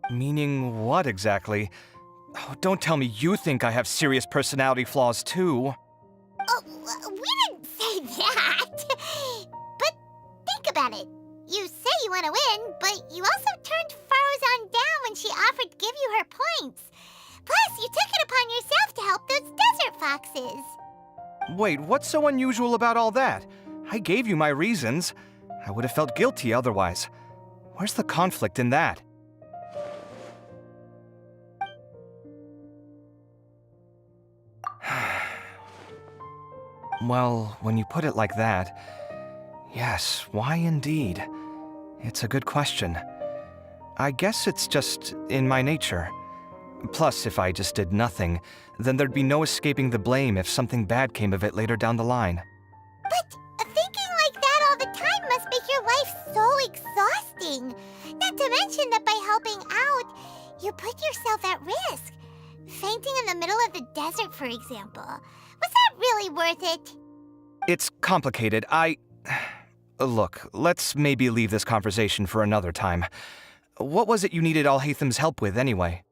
Meaning what exactly? Oh, don't tell me you think I have serious personality flaws too. Oh, we didn't say that. But think about it. You say you want to win, but you also turned Farozan down when she offered to give you her points. Plus, you took it upon yourself to help those desert foxes. Wait, what's so unusual about all that? I gave you my reasons. I would have felt guilty otherwise. Where's the conflict in that? Well, when you put it like that, yes, why indeed? It's a good question. I guess it's just in my nature. Plus, if I just did nothing, then there'd be no escaping the blame if something bad came of it later down the line. But thinking like that all the time must make your life so exhausting. Not to mention that by helping out, you put yourself at risk. Fainting in the middle of the desert, for example. Was that really worth it? It's complicated. Look, let's maybe leave this conversation for another time. What was it you needed Alhaitham's help with, anyway?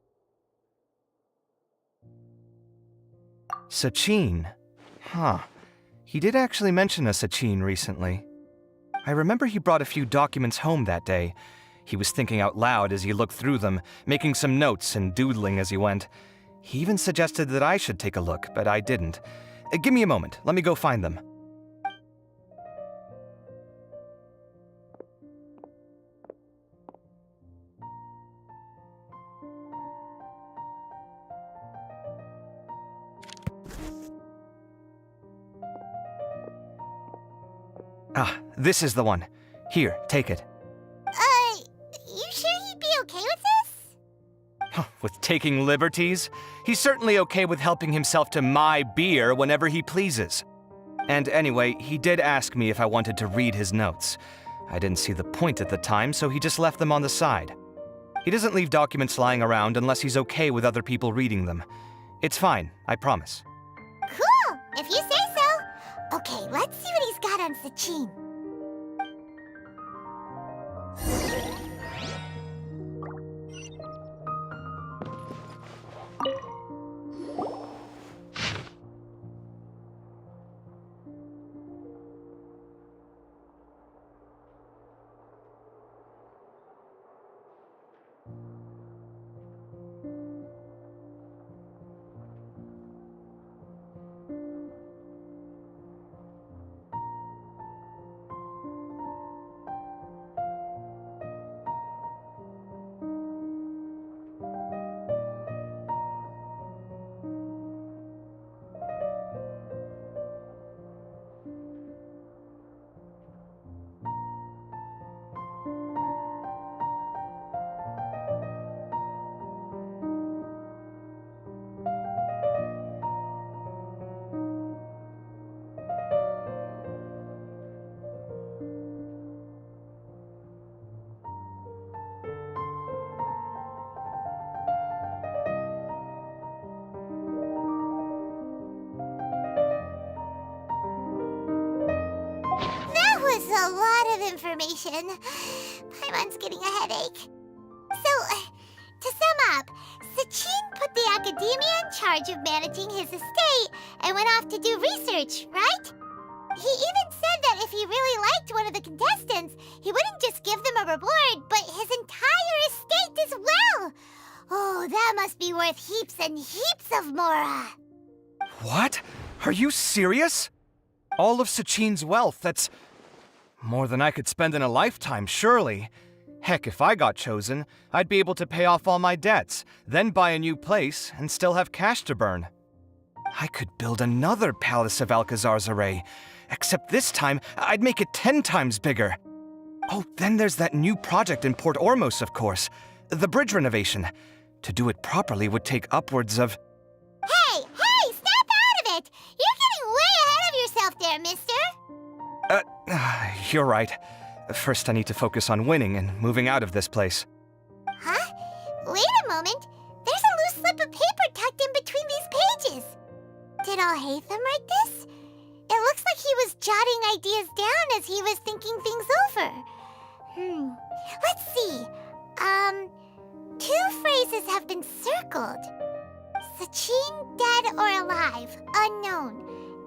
Sachin? Huh. He did actually mention a Sachin recently. I remember he brought a few documents home that day. He was thinking out loud as he looked through them, making some notes and doodling as he went. He even suggested that I should take a look, but I didn't. Give me a moment. Let me go find them. Ah, this is the one. Here, take it. You sure he'd be okay with this? With taking liberties? He's certainly okay with helping himself to my beer whenever he pleases. And anyway, he did ask me if I wanted to read his notes. I didn't see the point at the time, so he just left them on the side. He doesn't leave documents lying around unless he's okay with other people reading them. It's fine, I promise. Cool, if you say so. Okay, let's see what he's got on Sachin. A lot of information. Paimon's getting a headache. So, to sum up, Sachin put the academia in charge of managing his estate and went off to do research, right? He even said that if he really liked one of the contestants, he wouldn't just give them a reward, but his entire estate as well. Oh, that must be worth heaps and heaps of mora. What? Are you serious? All of Sachin's wealth, that's more than I could spend in a lifetime, surely. Heck, if I got chosen, I'd be able to pay off all my debts, then buy a new place, and still have cash to burn. I could build another Palace of Alcazar's array, except this time, I'd make it 10 times bigger. Oh, then there's that new project in Port Ormos, of course. The bridge renovation. To do it properly would take upwards of... Hey, snap out of it! You're getting way ahead of yourself there, mister! You're right. First, I need to focus on winning and moving out of this place. Huh? Wait a moment. There's a loose slip of paper tucked in between these pages. Did Alhaitham write this? It looks like he was jotting ideas down as he was thinking things over. Let's see. 2 phrases have been circled. Sachin, dead or alive, unknown.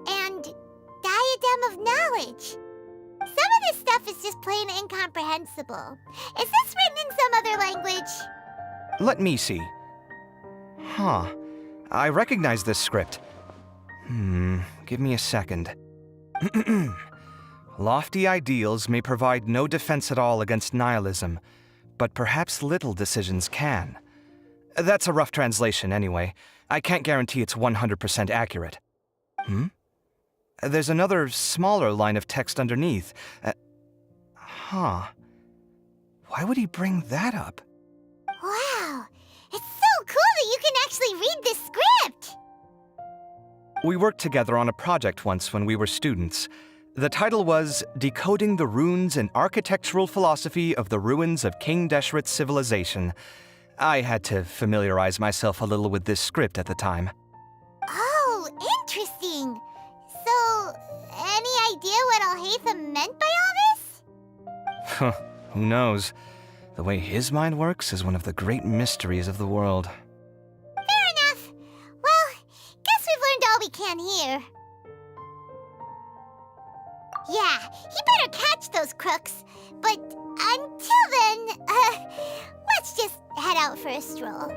And diadem of knowledge. Some of this stuff is just plain incomprehensible. Is this written in some other language? Let me see. Huh. I recognize this script. Give me a second. Lofty ideals may provide no defense at all against nihilism, but perhaps little decisions can. That's a rough translation anyway. I can't guarantee it's 100% accurate. There's another smaller line of text underneath. Why would he bring that up? Wow, it's so cool that you can actually read this script! We worked together on a project once when we were students. The title was Decoding the Runes and Architectural Philosophy of the Ruins of King Deshret's Civilization. I had to familiarize myself a little with this script at the time. Oh, interesting. So, any idea what Alhaitham meant by all this? Who knows? The way his mind works is one of the great mysteries of the world. Fair enough. Well, guess we've learned all we can here. Yeah, he better catch those crooks. But until then, let's just head out for a stroll.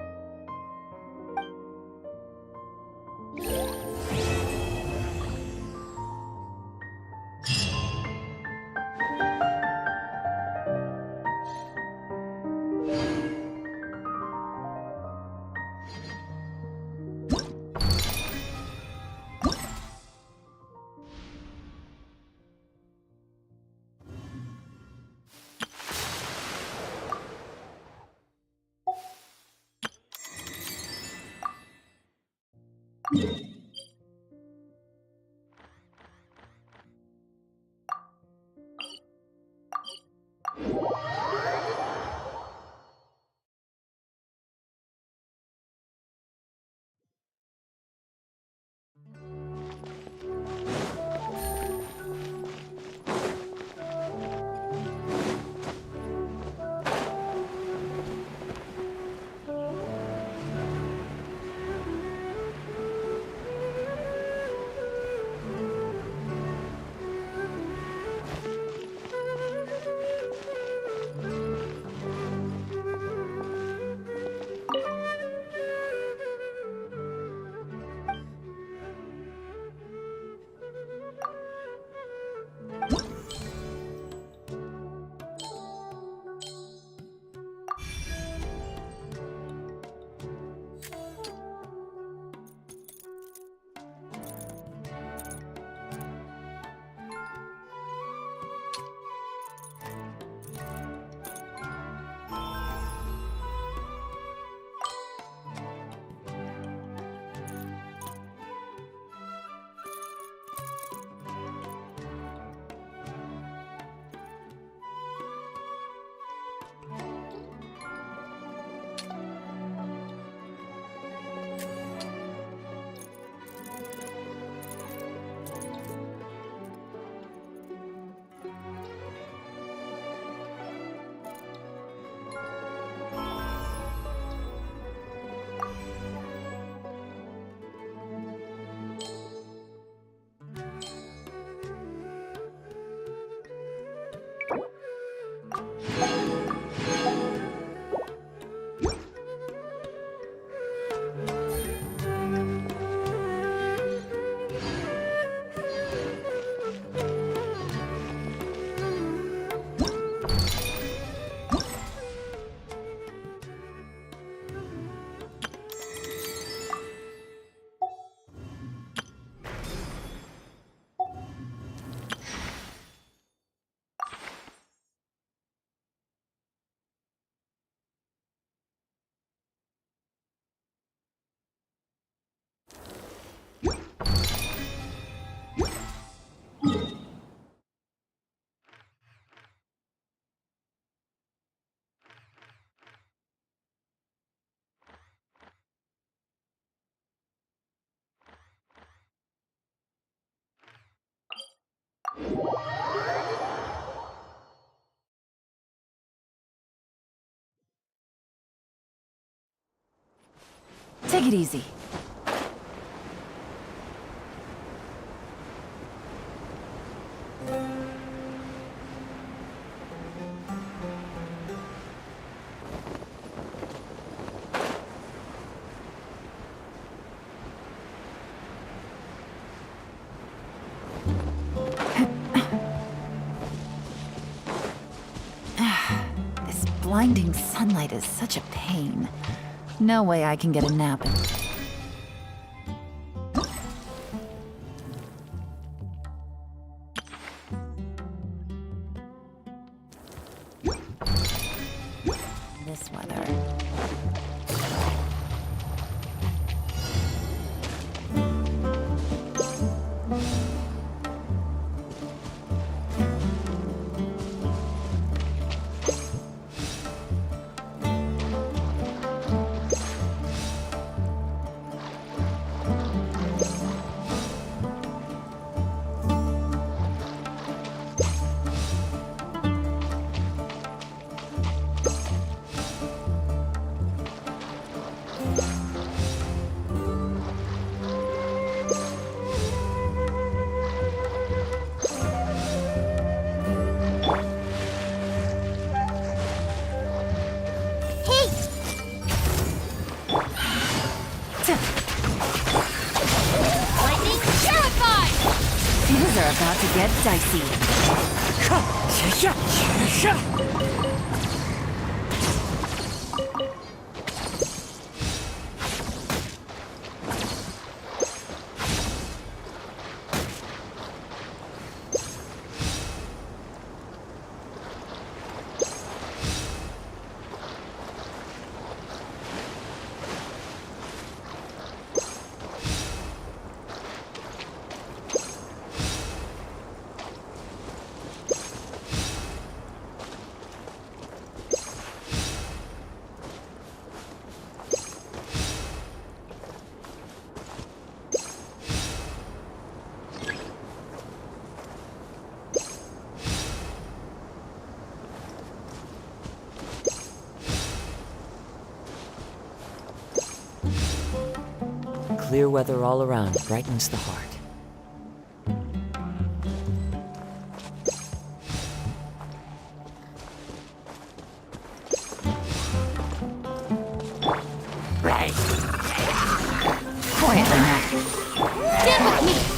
Take it easy. This blinding sunlight is such a pain. No way I can get a nap in. This weather. Things are about to get dicey. clear weather all around brightens the heart. Right. Quietly now. Stand with me!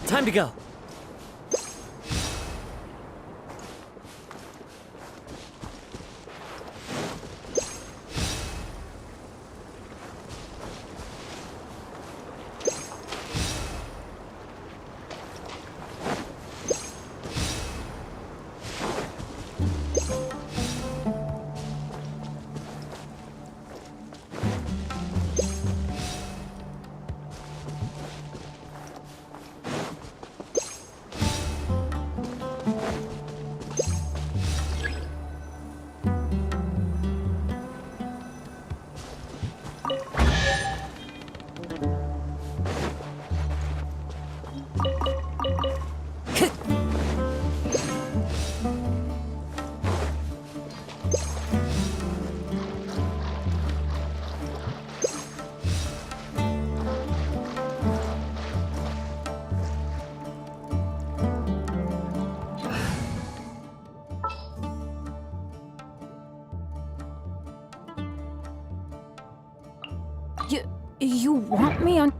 Time to go. You want me on...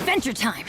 Adventure time!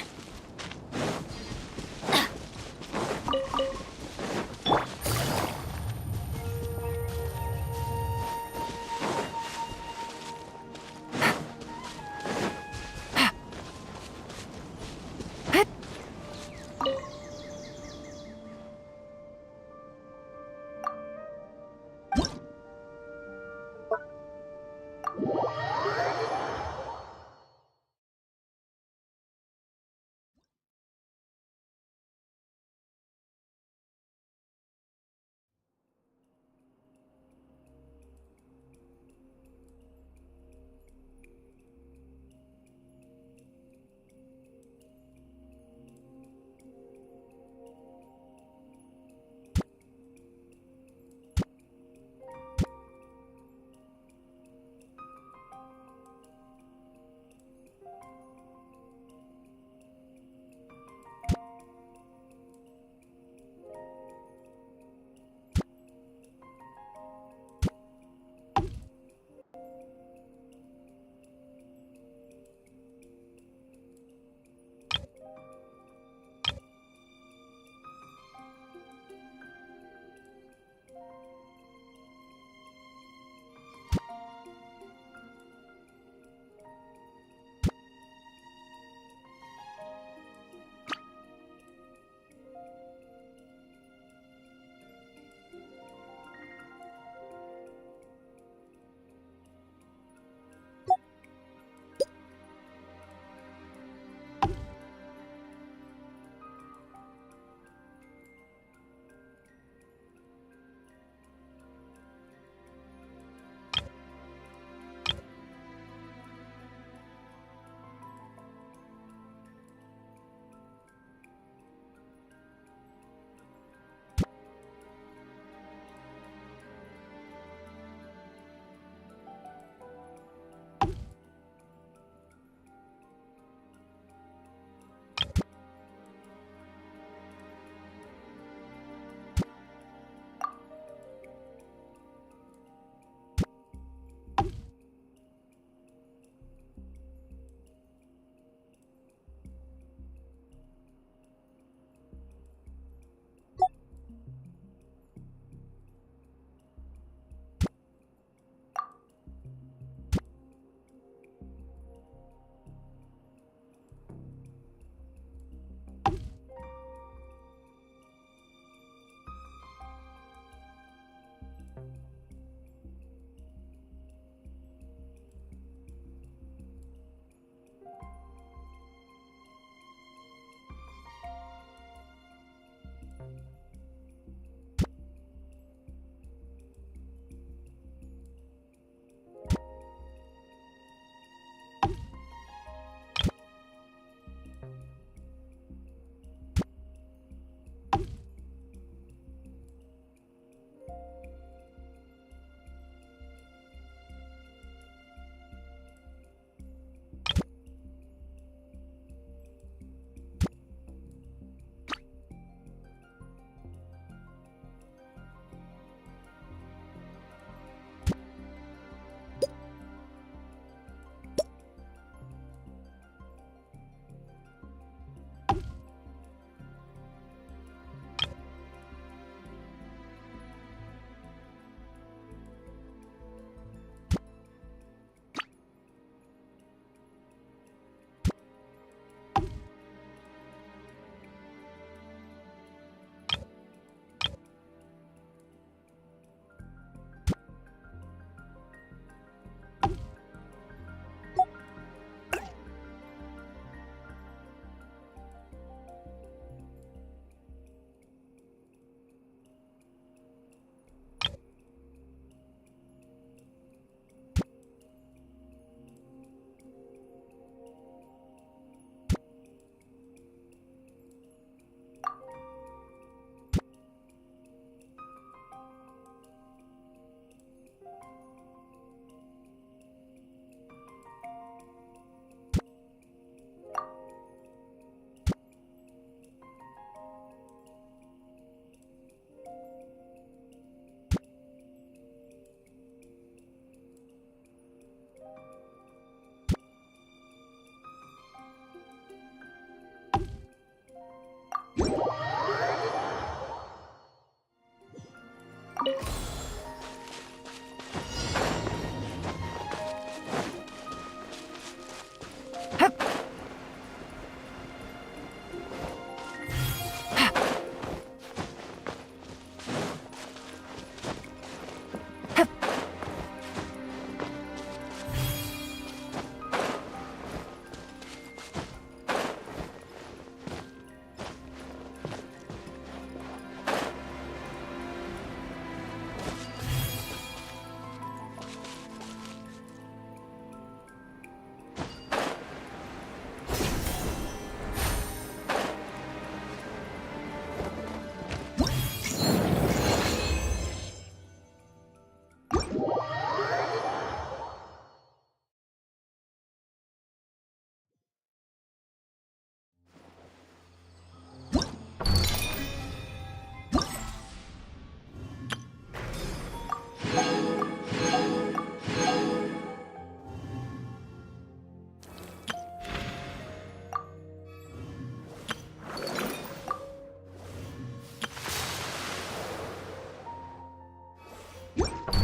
What?